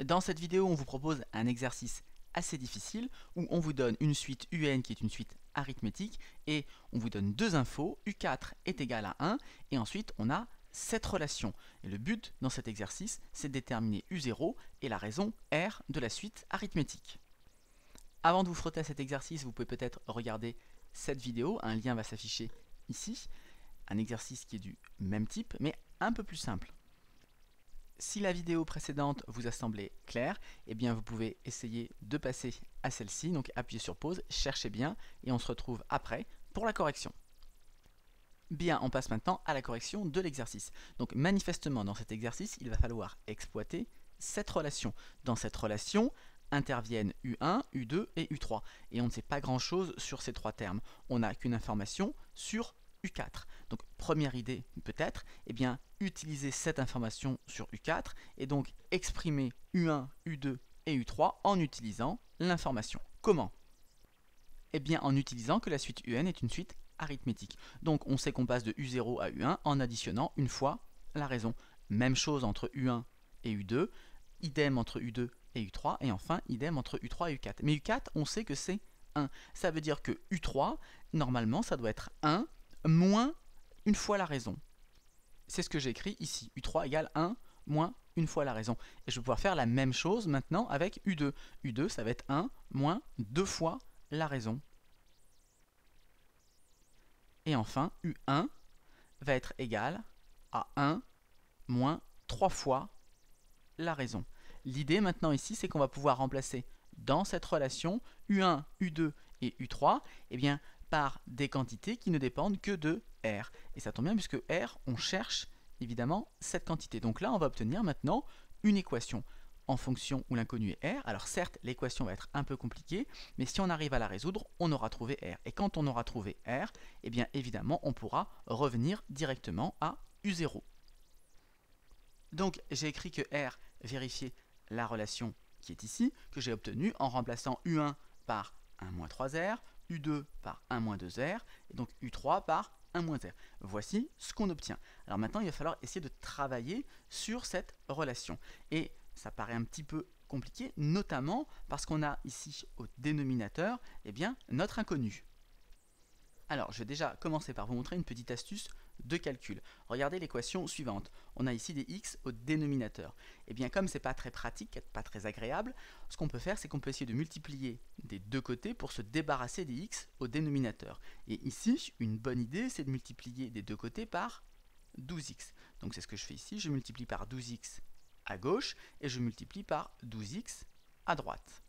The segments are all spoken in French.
Dans cette vidéo, on vous propose un exercice assez difficile où on vous donne une suite UN qui est une suite arithmétique et on vous donne deux infos, U4 est égal à 1 et ensuite on a cette relation. Et le but dans cet exercice, c'est de déterminer U0 et la raison R de la suite arithmétique. Avant de vous frotter à cet exercice, vous pouvez peut-être regarder cette vidéo, un lien va s'afficher ici, un exercice qui est du même type mais un peu plus simple. Si la vidéo précédente vous a semblé claire, eh bien vous pouvez essayer de passer à celle-ci, donc appuyez sur pause, cherchez bien et on se retrouve après pour la correction. Bien, on passe maintenant à la correction de l'exercice. Donc manifestement dans cet exercice, il va falloir exploiter cette relation. Dans cette relation interviennent U1, U2 et U3 et on ne sait pas grand-chose sur ces trois termes. On n'a qu'une information sur U4. Donc première idée peut-être, eh bien utiliser cette information sur U4 et donc exprimer U1, U2 et U3 en utilisant l'information. Comment? Eh bien en utilisant que la suite UN est une suite arithmétique. Donc on sait qu'on passe de U0 à U1 en additionnant une fois la raison. Même chose entre U1 et U2, idem entre U2 et U3 et enfin idem entre U3 et U4. Mais U4 on sait que c'est 1. Ça veut dire que U3 normalement ça doit être 1 moins une fois la raison. C'est ce que j'ai écrit ici. U3 égale 1 moins une fois la raison. Et je vais pouvoir faire la même chose maintenant avec U2. U2, ça va être 1 moins 2 fois la raison. Et enfin, U1 va être égal à 1 moins 3 fois la raison. L'idée maintenant ici, c'est qu'on va pouvoir remplacer dans cette relation U1, U2 et U3, eh bien, par des quantités qui ne dépendent que de R. Et ça tombe bien puisque R, on cherche évidemment cette quantité. Donc là, on va obtenir maintenant une équation en fonction où l'inconnu est R. Alors certes, l'équation va être un peu compliquée, mais si on arrive à la résoudre, on aura trouvé R. Et quand on aura trouvé R, eh bien évidemment, on pourra revenir directement à U0. Donc j'ai écrit que R vérifiait la relation qui est ici, que j'ai obtenue en remplaçant U1 par 1 moins 3R, U2 par 1 moins 2R, et donc U3 par 1 moins R. Voici ce qu'on obtient. Alors maintenant, il va falloir essayer de travailler sur cette relation. Et ça paraît un petit peu compliqué, notamment parce qu'on a ici au dénominateur, eh bien, notre inconnu. Alors, je vais déjà commencer par vous montrer une petite astuce de calcul. Regardez l'équation suivante. On a ici des x au dénominateur. Et bien comme c'est pas très pratique, pas très agréable, ce qu'on peut faire, c'est qu'on peut essayer de multiplier des deux côtés pour se débarrasser des x au dénominateur. Et ici, une bonne idée, c'est de multiplier des deux côtés par 12x. Donc c'est ce que je fais ici, je multiplie par 12x à gauche et je multiplie par 12x à droite.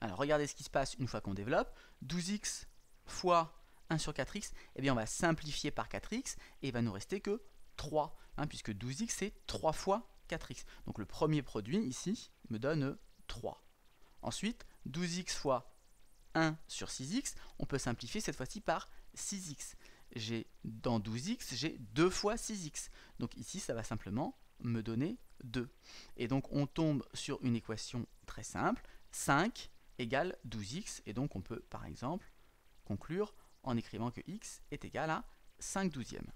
Alors regardez ce qui se passe une fois qu'on développe. 12x fois 1 sur 4x, eh bien on va simplifier par 4x et il va nous rester que 3, puisque 12x c'est 3 fois 4x. Donc le premier produit ici me donne 3. Ensuite, 12x fois 1 sur 6x, on peut simplifier cette fois-ci par 6x. Dans 12x, j'ai 2 fois 6x. Donc ici, ça va simplement me donner 2. Et donc on tombe sur une équation très simple, 5 égale 12x, et donc on peut par exemple conclure en écrivant que x est égal à 5 douzièmes.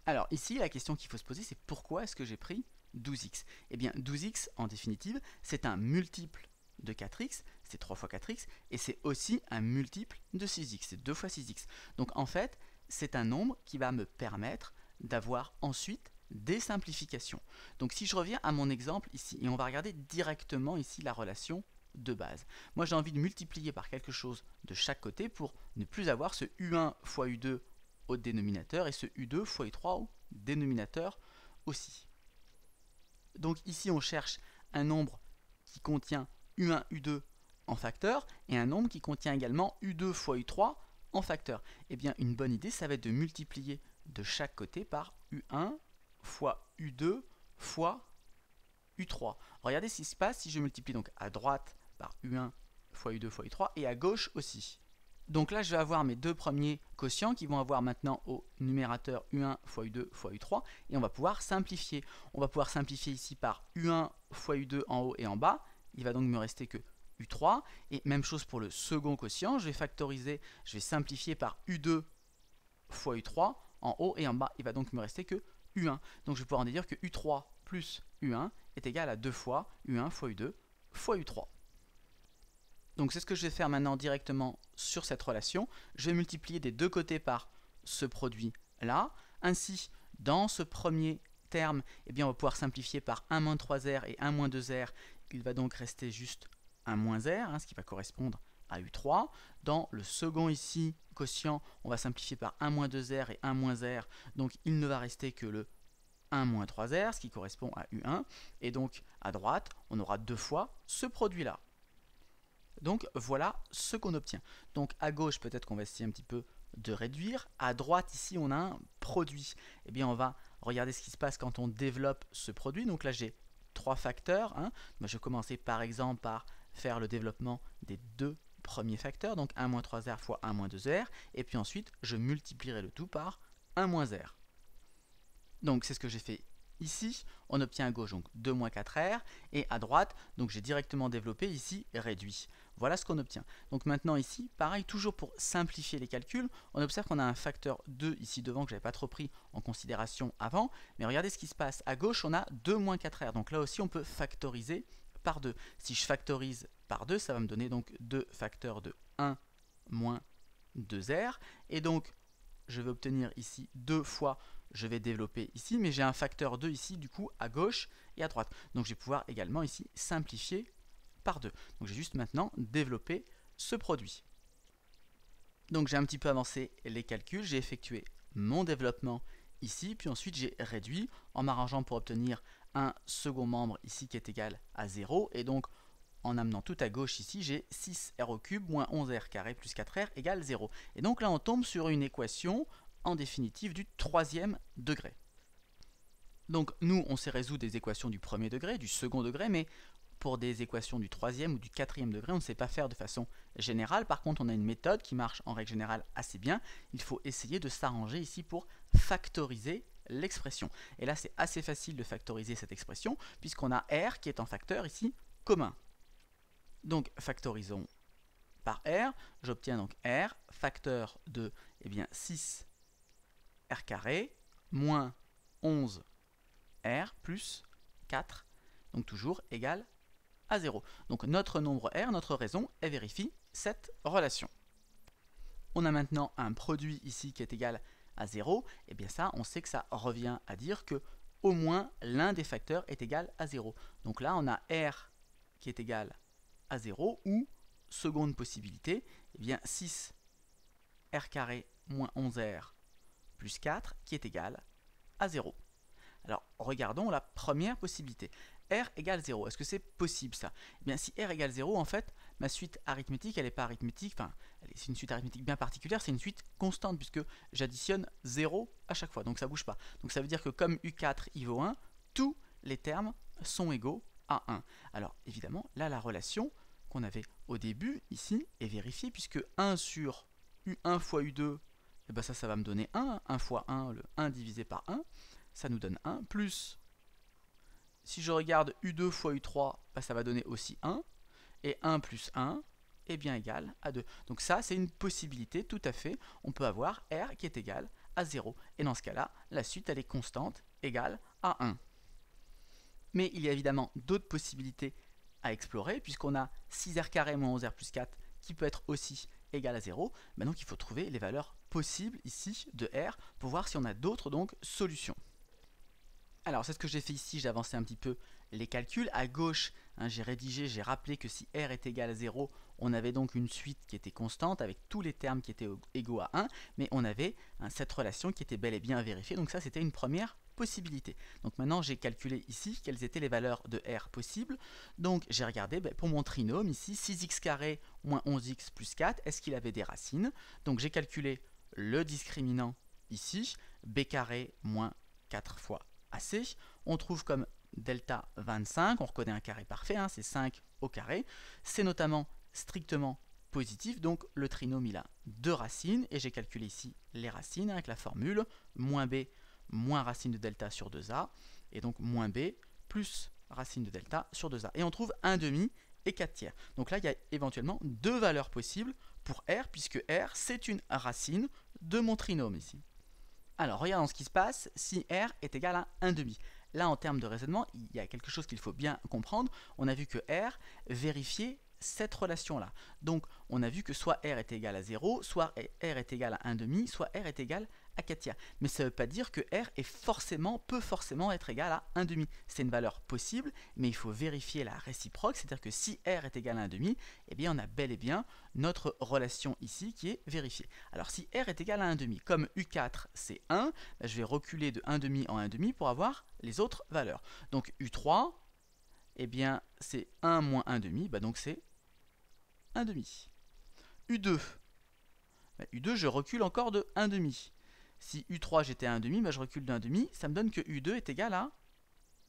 Alors ici, la question qu'il faut se poser, c'est pourquoi est-ce que j'ai pris 12x? Eh bien 12x, en définitive, c'est un multiple de 4x, c'est 3 fois 4x, et c'est aussi un multiple de 6x, c'est 2 fois 6x. Donc en fait, c'est un nombre qui va me permettre d'avoir ensuite des simplifications. Donc si je reviens à mon exemple ici, et on va regarder directement ici la relation de base. Moi j'ai envie de multiplier par quelque chose de chaque côté pour ne plus avoir ce U1 fois U2 au dénominateur et ce U2 fois U3 au dénominateur aussi. Donc ici on cherche un nombre qui contient U1, U2 en facteur et un nombre qui contient également U2 fois U3 en facteur. Eh bien une bonne idée, ça va être de multiplier de chaque côté par U1 fois U2 fois U3. Regardez ce qui se passe si je multiplie donc à droite par U1 fois U2 fois U3 et à gauche aussi. Donc là, je vais avoir mes deux premiers quotients qui vont avoir maintenant au numérateur U1 fois U2 fois U3 et on va pouvoir simplifier. On va pouvoir simplifier ici par U1 fois U2 en haut et en bas. Il va donc me rester que U3 et même chose pour le second quotient. Je vais factoriser, je vais simplifier par U2 fois U3 en haut et en bas. Il va donc me rester que U1. Donc je vais pouvoir en déduire que U3 plus U1 est égal à 2 fois U1 fois U2 fois U3. Donc c'est ce que je vais faire maintenant directement sur cette relation. Je vais multiplier des deux côtés par ce produit-là. Ainsi, dans ce premier terme, eh bien, on va pouvoir simplifier par 1 moins 3R et 1 moins 2R. Il va donc rester juste 1 moins R, ce qui va correspondre à U3. Dans le second ici, quotient, on va simplifier par 1 moins 2R et 1 moins R. Donc il ne va rester que le 1 moins 3R, ce qui correspond à U1. Et donc à droite, on aura deux fois ce produit-là. Donc voilà ce qu'on obtient. Donc à gauche, peut-être qu'on va essayer un petit peu de réduire. À droite, ici, on a un produit. Eh bien, on va regarder ce qui se passe quand on développe ce produit. Donc là, j'ai trois facteurs. Je vais commencer par exemple par faire le développement des deux premiers facteurs. Donc 1 moins 3R fois 1 moins 2R. Et puis ensuite, je multiplierai le tout par 1 moins R. Donc c'est ce que j'ai fait ici. On obtient à gauche donc 2 moins 4R. Et à droite, donc j'ai directement développé ici réduit. Voilà ce qu'on obtient. Donc maintenant ici, pareil, toujours pour simplifier les calculs, on observe qu'on a un facteur 2 ici devant que je n'avais pas trop pris en considération avant. Mais regardez ce qui se passe. À gauche, on a 2 moins 4R. Donc là aussi, on peut factoriser par 2. Si je factorise par 2, ça va me donner donc 2 facteurs de 1 moins 2R. Et donc, je vais obtenir ici 2 fois, je vais développer ici, mais j'ai un facteur 2 ici, du coup, à gauche et à droite. Donc je vais pouvoir également ici simplifier par 2. Donc j'ai juste maintenant développé ce produit. Donc j'ai un petit peu avancé les calculs, j'ai effectué mon développement ici, puis ensuite j'ai réduit en m'arrangeant pour obtenir un second membre ici qui est égal à 0, et donc en amenant tout à gauche ici, j'ai 6R au cube moins 11R carré plus 4R égale 0. Et donc là on tombe sur une équation en définitive du troisième degré. Donc nous on sait résoudre des équations du premier degré, du second degré, mais pour des équations du troisième ou du quatrième degré, on ne sait pas faire de façon générale. Par contre, on a une méthode qui marche en règle générale assez bien. Il faut essayer de s'arranger ici pour factoriser l'expression. Et là, c'est assez facile de factoriser cette expression, puisqu'on a R qui est en facteur ici commun. Donc, factorisons par R. J'obtiens donc R, facteur de 6R carré, moins 11R plus 4, donc toujours égal à 0. Donc notre nombre R, notre raison, elle vérifie cette relation. On a maintenant un produit ici qui est égal à 0. Et bien ça, on sait que ça revient à dire que au moins l'un des facteurs est égal à 0. Donc là, on a R qui est égal à 0, ou, seconde possibilité, 6R carré moins 11R plus 4 qui est égal à 0. Alors, regardons la première possibilité. R égale 0. Est-ce que c'est possible ça? Eh bien, si R égale 0, en fait, ma suite arithmétique, elle n'est pas arithmétique, enfin, c'est une suite arithmétique bien particulière, c'est une suite constante, puisque j'additionne 0 à chaque fois, donc ça ne bouge pas. Donc ça veut dire que comme U4 y vaut 1, tous les termes sont égaux à 1. Alors, évidemment, là, la relation qu'on avait au début, ici, est vérifiée, puisque 1 sur U1 fois U2, eh bien ça va me donner 1. 1 fois 1, le 1 divisé par 1, ça nous donne 1, plus, si je regarde U2 fois U3, ça va donner aussi 1, et 1 plus 1 est bien égal à 2. Donc ça, c'est une possibilité, tout à fait. On peut avoir R qui est égal à 0. Et dans ce cas-là, la suite, elle est constante, égale à 1. Mais il y a évidemment d'autres possibilités à explorer, puisqu'on a 6R carré moins 11R plus 4 qui peut être aussi égal à 0. Donc il faut trouver les valeurs possibles ici de R pour voir si on a d'autres solutions. Alors c'est ce que j'ai fait ici, j'ai avancé un petit peu les calculs. À gauche, j'ai rédigé, j'ai rappelé que si R est égal à 0, on avait donc une suite qui était constante avec tous les termes qui étaient égaux à 1, mais on avait cette relation qui était bel et bien vérifiée, donc ça c'était une première possibilité. Donc maintenant j'ai calculé ici quelles étaient les valeurs de R possibles. Donc j'ai regardé pour mon trinôme ici, 6x carré moins 11x plus 4, est-ce qu'il avait des racines? Donc j'ai calculé le discriminant ici, b carré moins 4 fois AC, on trouve comme delta 25, on reconnaît un carré parfait, c'est 5 au carré, c'est notamment strictement positif, donc le trinôme il a deux racines, et j'ai calculé ici les racines avec la formule moins b moins racine de delta sur 2a, et donc moins b plus racine de delta sur 2a, et on trouve 1 demi et 4 tiers. Donc là il y a éventuellement deux valeurs possibles pour R, puisque R c'est une racine de mon trinôme ici. Alors, regardons ce qui se passe si R est égal à 1 demi. là, en termes de raisonnement, il y a quelque chose qu'il faut bien comprendre. On a vu que R vérifiait cette relation-là. Donc, on a vu que soit R est égal à 0, soit R est égal à 1,5, soit R est égal à 4 tiers. Mais ça ne veut pas dire que R peut forcément être égal à 1,5. C'est une valeur possible, mais il faut vérifier la réciproque, c'est-à-dire que si R est égal à 1,5, eh bien, on a bel et bien notre relation ici qui est vérifiée. Alors, si R est égal à 1,5, comme U4 c'est 1, là, je vais reculer de 1,5 en 1,5 pour avoir les autres valeurs. Donc, U3, eh bien, c'est 1 moins 1,5, bah donc c'est 1,5. U2, U2, je recule encore de 1,5. Si U3 j'étais à 1,5, bah je recule de 1,5, ça me donne que U2 est égal à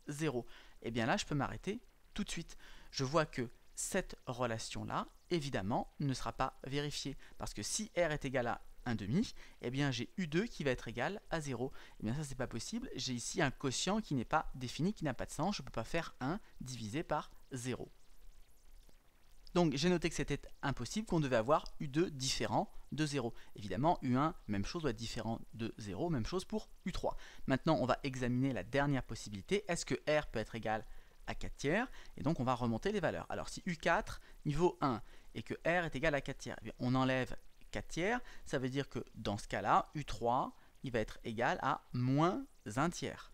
0. Et bien là, je peux m'arrêter tout de suite. Je vois que cette relation-là, évidemment, ne sera pas vérifiée. Parce que si R est égal à 1,5, eh bien j'ai U2 qui va être égal à 0. Et bien ça, c'est pas possible. J'ai ici un quotient qui n'est pas défini, qui n'a pas de sens. Je ne peux pas faire 1 divisé par 0. Donc j'ai noté que c'était impossible, qu'on devait avoir U2 différent de 0. Évidemment, U1, même chose, doit être différent de 0, même chose pour U3. Maintenant, on va examiner la dernière possibilité. Est-ce que R peut être égal à 4 tiers? Et donc, on va remonter les valeurs. Alors, si U4 niveau 1 et que R est égal à 4 tiers, eh bien, on enlève 4 tiers. Ça veut dire que dans ce cas-là, U3, il va être égal à moins 1 tiers.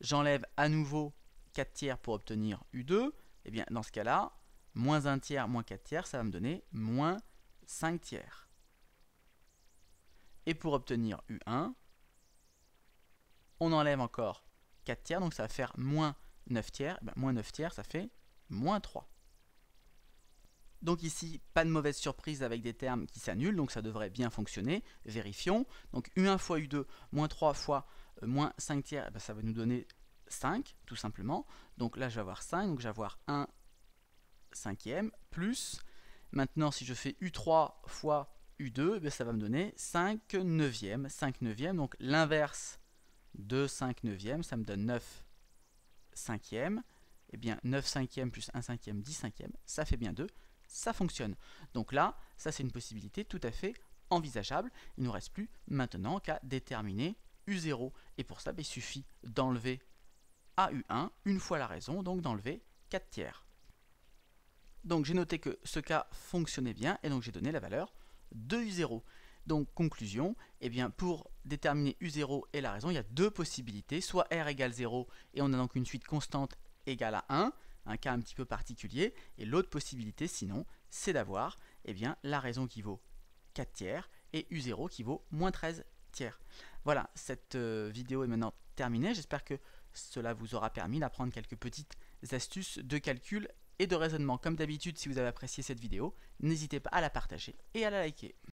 J'enlève à nouveau 4 tiers pour obtenir U2, et bien dans ce cas-là, moins 1 tiers moins 4 tiers, ça va me donner moins 5 tiers. Et pour obtenir U1, on enlève encore 4 tiers, donc ça va faire moins 9 tiers. Et bien, moins 9 tiers, ça fait moins 3. Donc ici, pas de mauvaise surprise avec des termes qui s'annulent, donc ça devrait bien fonctionner. Vérifions. Donc U1 fois U2, moins 3 fois moins 5 tiers, ça va nous donner 5, tout simplement. Donc là, je vais avoir 5, donc je vais avoir 1 cinquième, plus, maintenant, si je fais U3 fois U2, ça va me donner 5 neuvièmes. 5 neuvièmes, donc l'inverse de 5 neuvièmes, ça me donne 9 cinquièmes. Et bien, 9 cinquièmes plus 1 cinquième, 10 cinquièmes, ça fait bien 2. Ça fonctionne. Donc là, ça c'est une possibilité tout à fait envisageable. Il ne nous reste plus maintenant qu'à déterminer U0. Et pour ça, il suffit d'enlever à U1 une fois la raison, donc d'enlever 4 tiers. Donc j'ai noté que ce cas fonctionnait bien et donc j'ai donné la valeur de U0. Donc conclusion, eh bien pour déterminer U0 et la raison, il y a deux possibilités, soit R égale 0 et on a donc une suite constante égale à 1, un cas un petit peu particulier, et l'autre possibilité sinon, c'est d'avoir eh bien, la raison qui vaut 4 tiers et U0 qui vaut moins 13 tiers. Voilà, cette vidéo est maintenant terminée, j'espère que cela vous aura permis d'apprendre quelques petites astuces de calcul et de raisonnement. Comme d'habitude, si vous avez apprécié cette vidéo, n'hésitez pas à la partager et à la liker.